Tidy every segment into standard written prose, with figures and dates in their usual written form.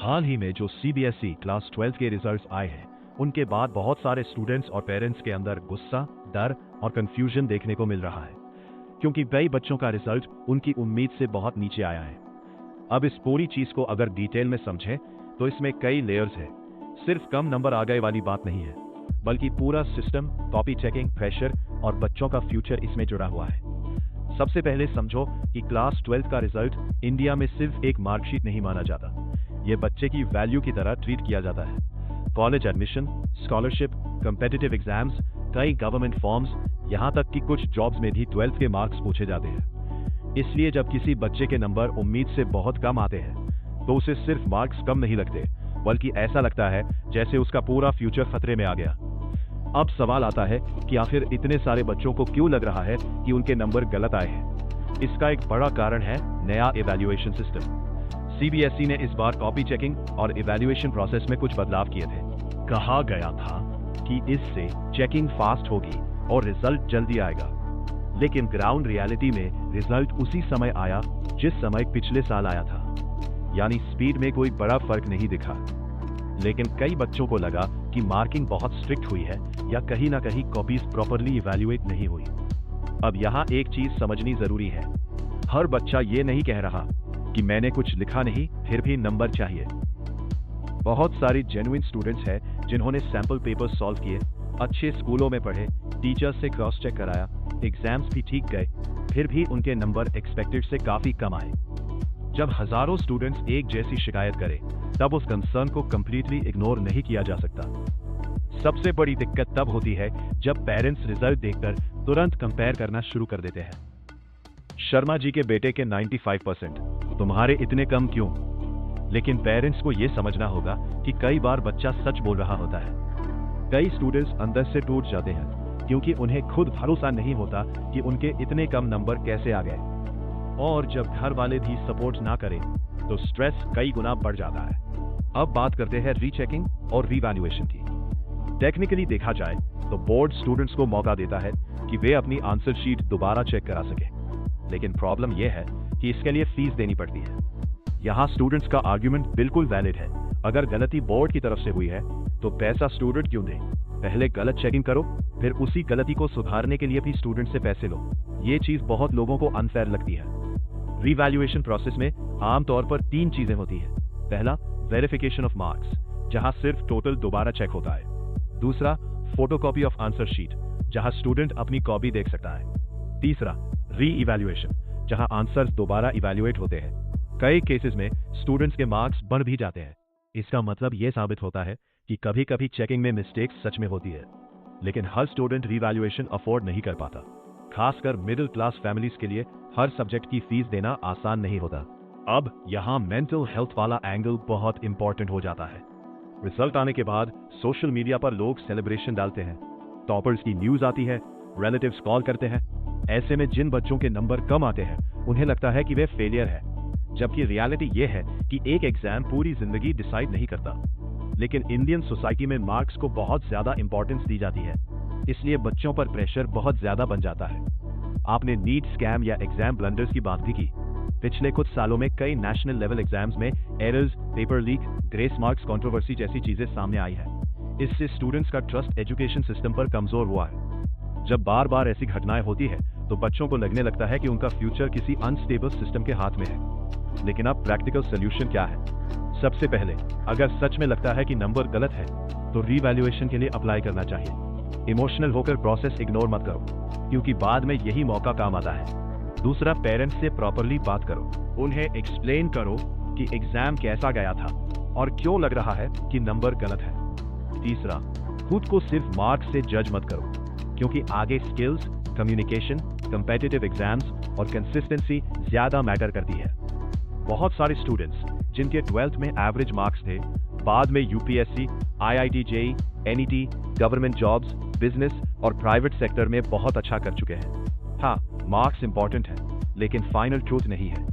हाल ही में जो CBSE class 12 के रिजल्ट्स आए हैं, उनके बाद बहुत सारे स्टूडेंट्स और पेरेंट्स के अंदर गुस्सा, डर और कंफ्यूजन देखने को मिल रहा है, क्योंकि कई बच्चों का रिजल्ट उनकी उम्मीद से बहुत नीचे आया है। अब इस पूरी चीज को अगर डिटेल में समझें तो इसमें कई लेयर्स हैं। सिर्फ कम नंबर आ गए वाली बात नहीं है, बल्कि पूरा सिस्टम, कॉपी चेकिंग, प्रेशर और बच्चों का फ्यूचर इसमें जुड़ा हुआ है। सबसे पहले समझो कि क्लास 12 का रिजल्ट इंडिया में सिर्फ एक मार्कशीट नहीं माना जाता। ये बच्चे की वैल्यू की तरह ट्रीट किया जाता है। College admission, scholarship, competitive exams, कई गवर्नमेंट फॉर्म्स, यहाँ तक कि कुछ जॉब्स में भी 12th के मार्क्स पूछे जाते हैं। इसलिए जब किसी बच्चे के नंबर उम्मीद से बहुत कम आते हैं तो उसे सिर्फ मार्क्स कम नहीं लगते, बल्कि ऐसा लगता है जैसे उसका पूरा फ्यूचर खतरे में आ गया। अब सवाल आता है कि आखिर इतने सारे बच्चों को क्यों लग रहा है कि उनके नंबर गलत आए हैं। इसका एक बड़ा कारण है नया इवैल्यूएशन सिस्टम। सीबीएसई ने इस बार कॉपी चेकिंग और इवैल्यूएशन प्रोसेस में कुछ बदलाव किए थे। कहा गया था कि इससे चेकिंग फास्ट होगी और रिजल्ट जल्दी आएगा, लेकिन ग्राउंड रियलिटी में रिजल्ट उसी समय आया जिस समय पिछले साल आया था। यानी स्पीड में कोई बड़ा फर्क नहीं दिखा, लेकिन कई बच्चों को लगा कि मार्किंग बहुत स्ट्रिक्ट हुई है या कहीं ना कहीं कॉपीज प्रॉपर्ली इवैल्यूएट नहीं हुई। अब यहाँ एक चीज समझनी जरूरी है, हर बच्चा ये नहीं कह रहा कि मैंने कुछ लिखा नहीं फिर भी नंबर चाहिए। बहुत सारी जेन्युइन स्टूडेंट्स हैं जिन्होंने सैंपल पेपर सॉल्व किए, अच्छे स्कूलों में पढ़े, टीचर्स से क्रॉस चेक कराया, एग्जाम्स भी ठीक गए, फिर भी उनके नंबर एक्सपेक्टेड से काफी कम आए। जब हजारों स्टूडेंट्स एक जैसी शिकायत करें, तब उस कंसर्न को कंप्लीटली इग्नोर नहीं किया जा सकता। सबसे बड़ी दिक्कत तब होती है जब पेरेंट्स रिजल्ट देखकर तुरंत कंपेयर करना शुरू कर देते हैं। शर्मा जी के बेटे के 95%, तुम्हारे इतने कम क्यों? लेकिन पेरेंट्स को यह समझना होगा कि कई बार बच्चा सच बोल रहा होता है। कई स्टूडेंट्स अंदर से टूट जाते हैं क्योंकि उन्हें खुद भरोसा नहीं होता कि उनके इतने कम नंबर कैसे आ गए। और जब घर वाले भी सपोर्ट ना करें तो स्ट्रेस कई गुना बढ़ जाता है। अब बात करते हैं रीचेकिंग और रीवैल्यूएशन की। टेक्निकली देखा जाए तो बोर्ड स्टूडेंट्स को मौका देता है कि वे अपनी आंसर शीट दोबारा चेक करा सके, लेकिन प्रॉब्लम यह है कि इसके लिए फीस देनी पड़ती है। यहाँ स्टूडेंट्स का आर्ग्यूमेंट बिल्कुल वैलिड है। अगर गलती बोर्ड की तरफ से हुई है तो पैसा स्टूडेंट क्यों दे? पहले गलत चेकिंग करो, फिर उसी गलती को सुधारने के लिए भी स्टूडेंट से पैसे लो। ये चीज बहुत लोगों को अनफेयर लगती है। रीवैल्यूएशन प्रोसेस में आमतौर पर 3 चीजें होती है। पहला, वेरिफिकेशन ऑफ मार्क्स, जहां सिर्फ टोटल दोबारा चेक होता है। दूसरा, फोटोकॉपी ऑफ आंसर शीट, जहां स्टूडेंट अपनी कॉपी देख सकता है। तीसरा, री इवैल्यूएशन, जहां आंसर्स दोबारा इवैल्यूएट होते हैं। कई केसेस में स्टूडेंट्स के मार्क्स बढ़ भी जाते हैं। इसका मतलब यह साबित होता है कि कभी कभी चेकिंग में मिस्टेक्स सच में होती है, लेकिन हर स्टूडेंट रीवैल्यूएशन अफोर्ड नहीं कर पाता। खासकर मिडिल क्लास फैमिलीज के लिए हर सब्जेक्ट की फीस देना आसान नहीं होता। अब यहाँ मेंटल हेल्थ वाला एंगल बहुत इंपॉर्टेंट हो जाता है। रिजल्ट आने के बाद सोशल मीडिया पर लोग सेलिब्रेशन डालते हैं, टॉपर्स की न्यूज आती है, रिलेटिव्स कॉल करते हैं। ऐसे में जिन बच्चों के नंबर कम आते हैं उन्हें लगता है कि वे फेलियर है, जबकि रियलिटी यह है कि एक एग्जाम पूरी जिंदगी डिसाइड नहीं करता। लेकिन इंडियन सोसाइटी में मार्क्स को बहुत ज्यादा इंपॉर्टेंस दी जाती है, इसलिए बच्चों पर प्रेशर बहुत ज्यादा बन जाता है। आपने नीट स्कैम या एग्जाम ब्लंडर्स की बात भी की। पिछले कुछ सालों में कई नेशनल लेवल एग्जाम्स में errors, paper leak, grace marks controversy जैसी चीजें सामने आई है। इससे स्टूडेंट्स का ट्रस्ट एजुकेशन सिस्टम पर कमजोर हुआ है। जब बार बार ऐसी घटनाएं होती है तो बच्चों को लगने लगता है कि उनका फ्यूचर किसी अनस्टेबल सिस्टम के हाथ में है। लेकिन अब प्रैक्टिकल सोल्यूशन क्या है? सबसे पहले, अगर सच में लगता है कि नंबर गलत है तो रीवैल्यूएशन के लिए अप्लाई करना चाहिए। इमोशनल होकर प्रोसेस इग्नोर मत करो, क्योंकि बाद में यही मौका काम आता है। दूसरा, पेरेंट्स से प्रॉपर्ली बात करो। उन्हें एक्सप्लेन करो कि एग्जाम कैसा गया था और क्यों लग रहा है कि नंबर गलत है। तीसरा, खुद को सिर्फ मार्क्स से जज मत करो, क्योंकि आगे स्किल्स, कम्युनिकेशन, कॉम्पिटिटिव एग्जाम्स और कंसिस्टेंसी ज्यादा मैटर करती है। बहुत सारे स्टूडेंट्स जिनके 12th में एवरेज मार्क्स थे, बाद में UPSC, IIT JEE, NET, government jobs, business और प्राइवेट सेक्टर में बहुत अच्छा कर चुके हैं। हाँ, मार्क्स इंपॉर्टेंट है, लेकिन फाइनल ट्रूथ नहीं है।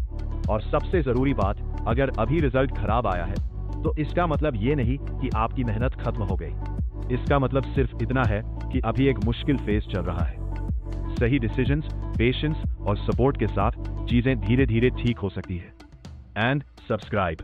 और सबसे जरूरी बात, अगर अभी रिजल्ट खराब आया है तो इसका मतलब ये नहीं कि आपकी मेहनत खत्म हो गई। इसका मतलब सिर्फ इतना है कि अभी एक मुश्किल फेज चल रहा है। सही डिसीजंस, पेशेंस और सपोर्ट के साथ चीजें धीरे धीरे ठीक हो सकती है। And subscribe.